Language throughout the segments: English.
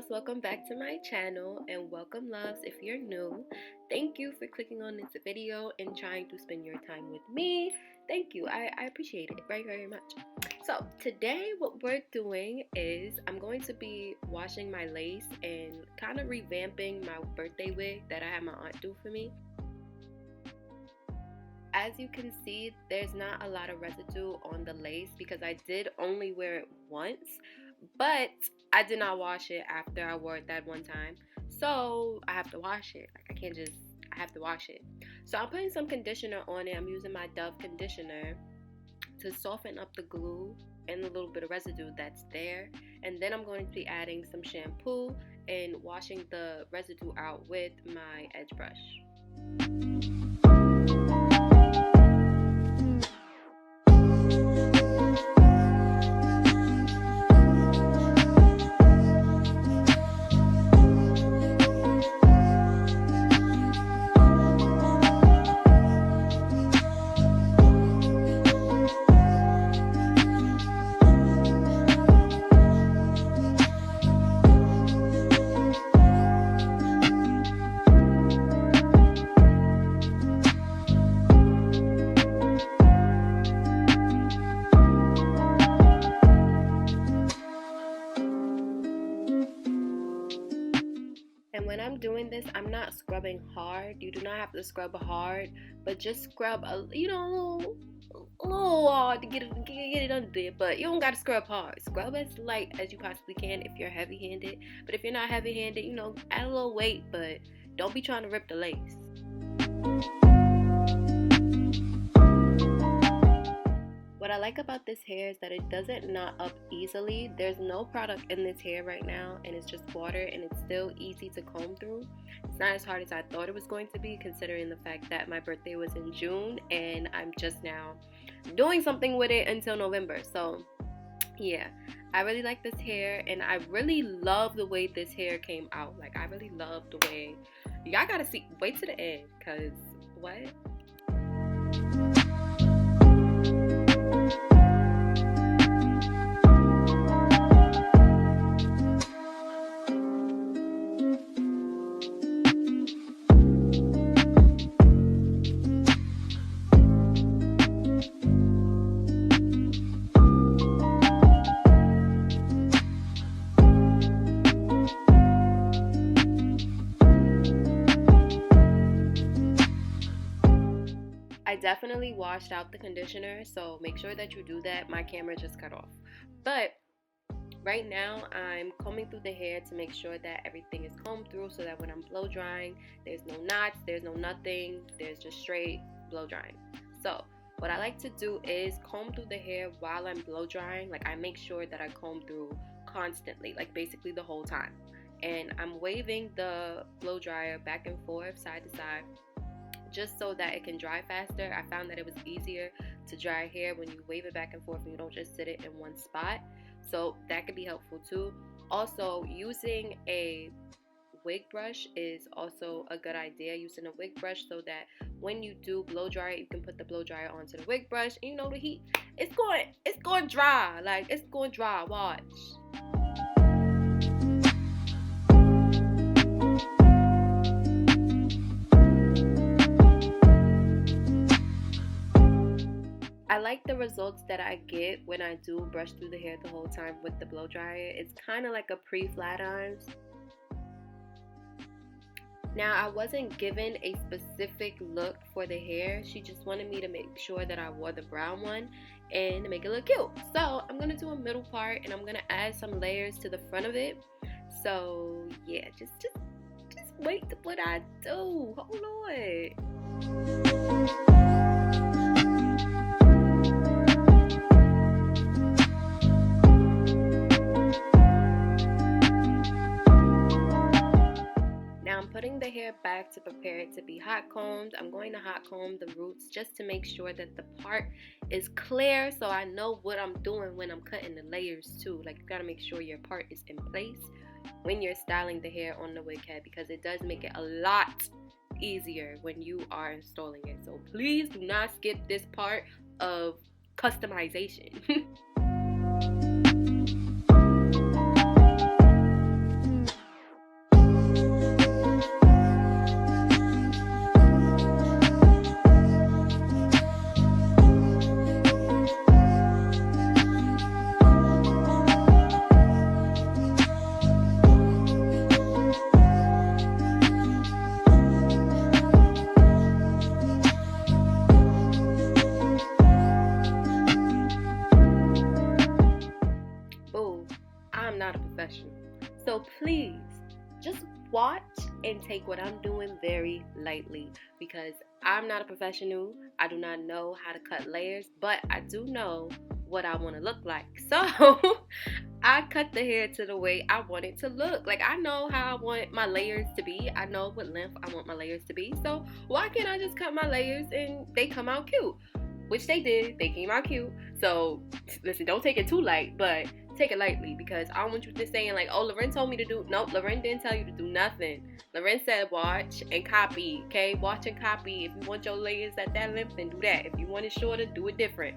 loves, welcome back to my channel, and welcome loves if you're new. Thank you for clicking on this video and trying to spend your time with me. Thank you. I appreciate it very much. So today what we're doing is I'm going to be washing my lace and kind of revamping my birthday wig that I had my aunt do for me. As you can see, there's not a lot of residue on the lace because I did only wear it once, but I did not wash it after I wore it that one time. So I have to wash it. I have to wash it. So I'm putting some conditioner on it. I'm using my Dove conditioner to soften up the glue and a little bit of residue that's there. And then I'm going to be adding some shampoo and washing the residue out with my edge brush. And when I'm doing this, I'm not scrubbing hard. You do not have to scrub hard, but just scrub a little hard to get it under there. But you don't gotta scrub hard. Scrub as light as you possibly can if you're heavy-handed. But if you're not heavy-handed, add a little weight, but don't be trying to rip the lace. What I like about this hair is that it doesn't knot up easily. There's no product in this hair right now, and it's just water, and it's still easy to comb through. It's not as hard as I thought it was going to be, considering the fact that my birthday was in June and I'm just now doing something with it until November. So yeah, I really like this hair, and I really love the way this hair came out. Like, I really love the way. Y'all gotta wait to the end, cause what? I definitely washed out the conditioner, so make sure that you do that. My camera just cut off. But right now I'm combing through the hair to make sure that everything is combed through, so that when I'm blow drying, there's no knots, there's no nothing, there's just straight blow drying. So what I like to do is comb through the hair while I'm blow drying. Like, I make sure that I comb through constantly, like basically the whole time. And I'm waving the blow dryer back and forth, side to side, just so that it can dry faster. I found that it was easier to dry hair when you wave it back and forth and you don't just sit it in one spot. So that could be helpful too. Also, using a wig brush is also a good idea. Using a wig brush so that when you do blow dry it, you can put the blow dryer onto the wig brush, and the heat, it's going dry. Like, it's going dry. Watch. I like the results that I get when I do brush through the hair the whole time with the blow dryer. It's kind of like a pre-flat irons. Now, I wasn't given a specific look for the hair. She just wanted me to make sure that I wore the brown one and to make it look cute. So I'm going to do a middle part, and I'm going to add some layers to the front of it. So yeah, just wait to what I do. Hold on. I'm putting the hair back to prepare it to be hot combed. I'm going to hot comb the roots just to make sure that the part is clear, so I know what I'm doing when I'm cutting the layers too. Like, you gotta make sure your part is in place when you're styling the hair on the wig head, because it does make it a lot easier when you are installing it. So please do not skip this part of customization. a professional. So please, just watch and take what I'm doing very lightly, because I'm not a professional. I do not know how to cut layers, but I do know what I want to look like. So I cut the hair to the way I want it to look. Like, I know how I want my layers to be. I know what length I want my layers to be. So why can't I just cut my layers and they come out cute? Which they did. They came out cute. So listen, don't take it too light, but take it lightly, because I don't want you just saying like, oh, Loren told me to do. Nope, Loren didn't tell you to do nothing. Loren said watch and copy. Okay, watch and copy. If you want your layers at that length, then do that. If you want it shorter, do it different.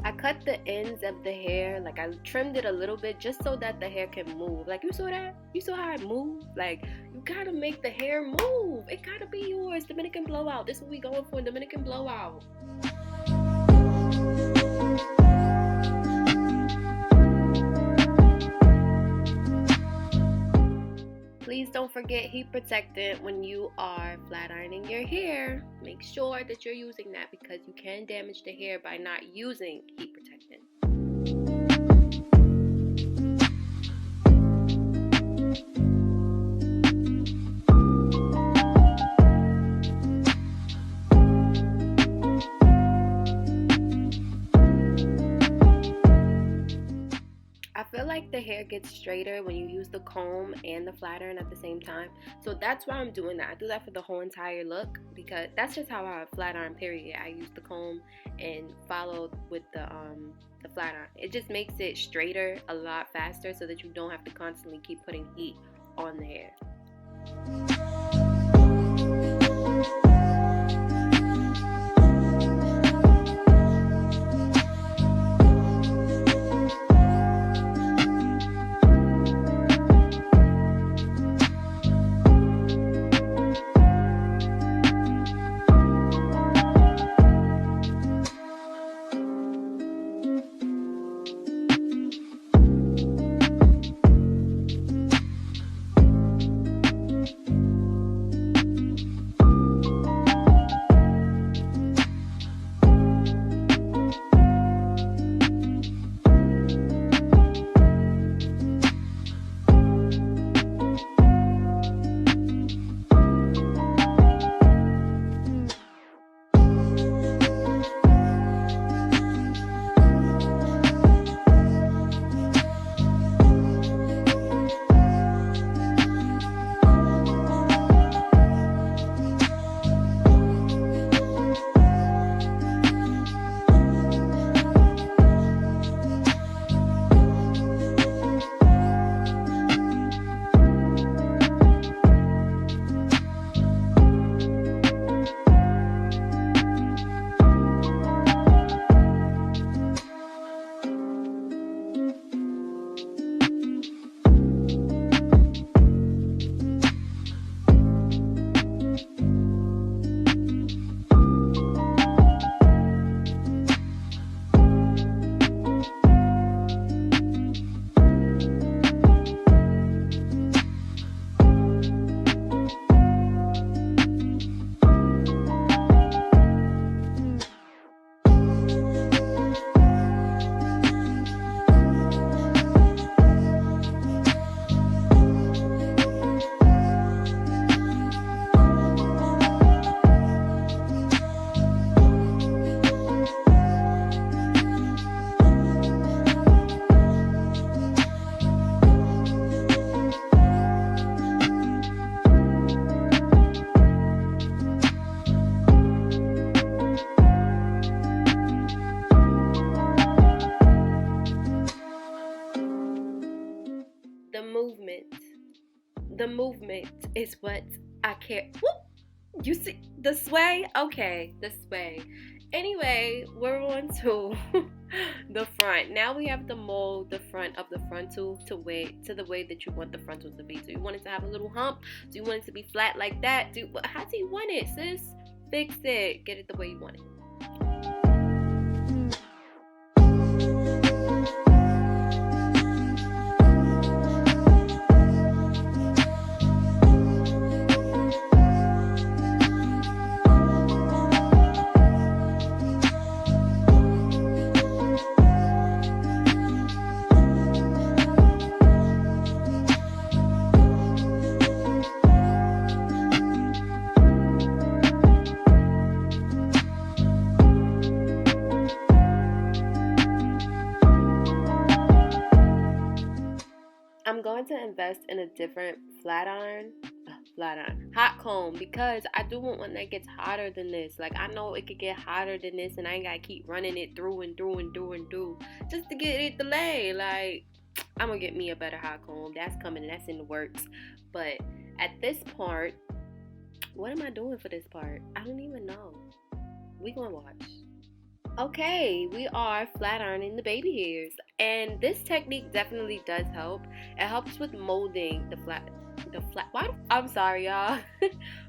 I cut the ends of the hair, like I trimmed it a little bit just so that the hair can move. Like, you saw that? You saw how it moved? Like, you gotta make the hair move. It gotta be yours. Dominican blowout. This is what we going for, Dominican blowout. Please don't forget heat protectant when you are flat ironing your hair. Make sure that you're using that, because you can damage the hair by not using heat protectant. I feel like the hair gets straighter when you use the comb and the flat iron at the same time. So that's why I'm doing that. I do that for the whole entire look, because that's just how I flat iron, period. I use the comb and follow with the flat iron. It just makes it straighter a lot faster, so that you don't have to constantly keep putting heat on the hair. The movement is what I care. Whoop! You see the sway? Okay, the sway. Anyway, we're on to the front. Now we have to mold the front of the frontal to the way that you want the frontal to be. So you want it to have a little hump? Do you want it to be flat like that? How do you want it, sis? Fix it. Get it the way you want it. I'm going to invest in a different hot comb, because I do want one that gets hotter than this. Like, I know it could get hotter than this, and I ain't gotta keep running it through and through and through and through just to get it to lay. Like, I'm gonna get me a better hot comb. That's coming. That's in the works. But at this part, what am I doing for this part? I don't even know. We gonna watch. Okay, we are flat ironing the baby hairs, and this technique definitely does help. It helps with molding the flat. Why? I'm sorry, y'all.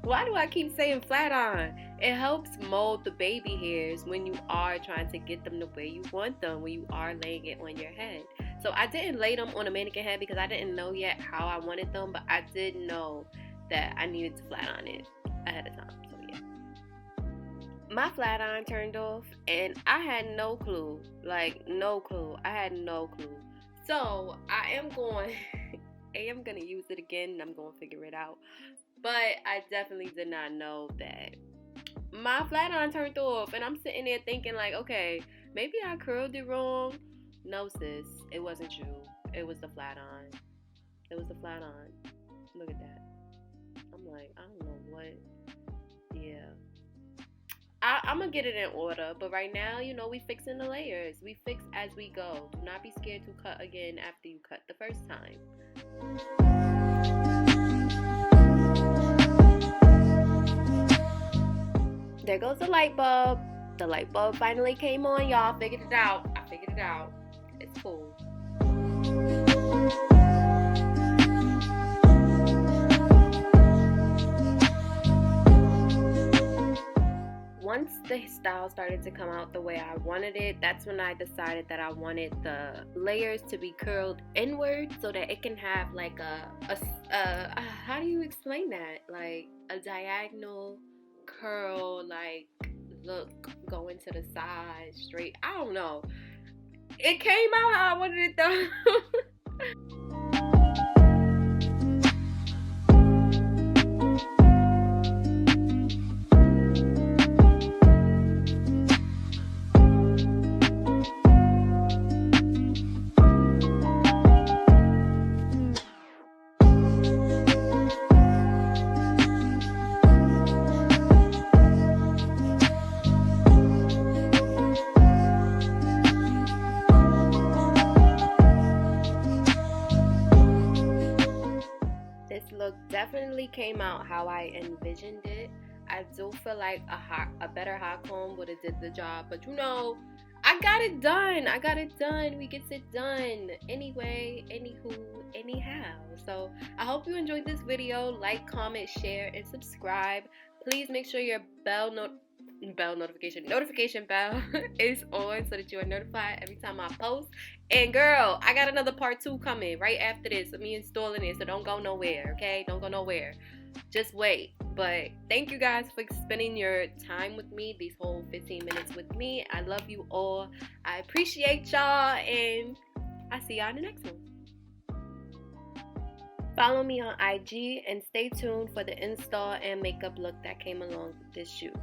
Why do I keep saying flat iron? It helps mold the baby hairs when you are trying to get them the way you want them, when you are laying it on your head. So I didn't lay them on a mannequin head because I didn't know yet how I wanted them, but I did know that I needed to flat iron it ahead of time. So yeah. My flat iron turned off, and I had no clue. Like, no clue. I had no clue. So I am going to use it again, and I'm going to figure it out. But I definitely did not know that my flat iron turned off, and I'm sitting there thinking like, okay, maybe I curled it wrong. No, sis, it wasn't you. It was the flat iron. It was the flat iron. Look at that. I'm like, I don't know what. Yeah. I'm going to get it in order, but right now, you know, we fixing the layers. We fix as we go. Do not be scared to cut again after you cut the first time. There goes the light bulb. The light bulb finally came on, y'all. Figured it out. I figured it out. It's cool. Once the style started to come out the way I wanted it, that's when I decided that I wanted the layers to be curled inward so that it can have like how do you explain that? Like a diagonal curl, like look going to the side, straight. I don't know. It came out how I wanted it though. Look definitely came out how I envisioned it. I do feel like a better hot comb would have did the job, but you know, I got it done. We gets it done anyway, anywho, anyhow. So I hope you enjoyed this video. Like, comment, share, and subscribe. Please make sure your notification bell is on so that you are notified every time I post. And girl, I got another part 2 coming right after this of me installing it, so don't go nowhere, okay? Don't go nowhere. Just wait. But thank you guys for spending your time with me, these whole 15 minutes with me. I love you all. I appreciate y'all, and I'll see y'all in the next one. Follow me on IG and stay tuned for the install and makeup look that came along with this shoot.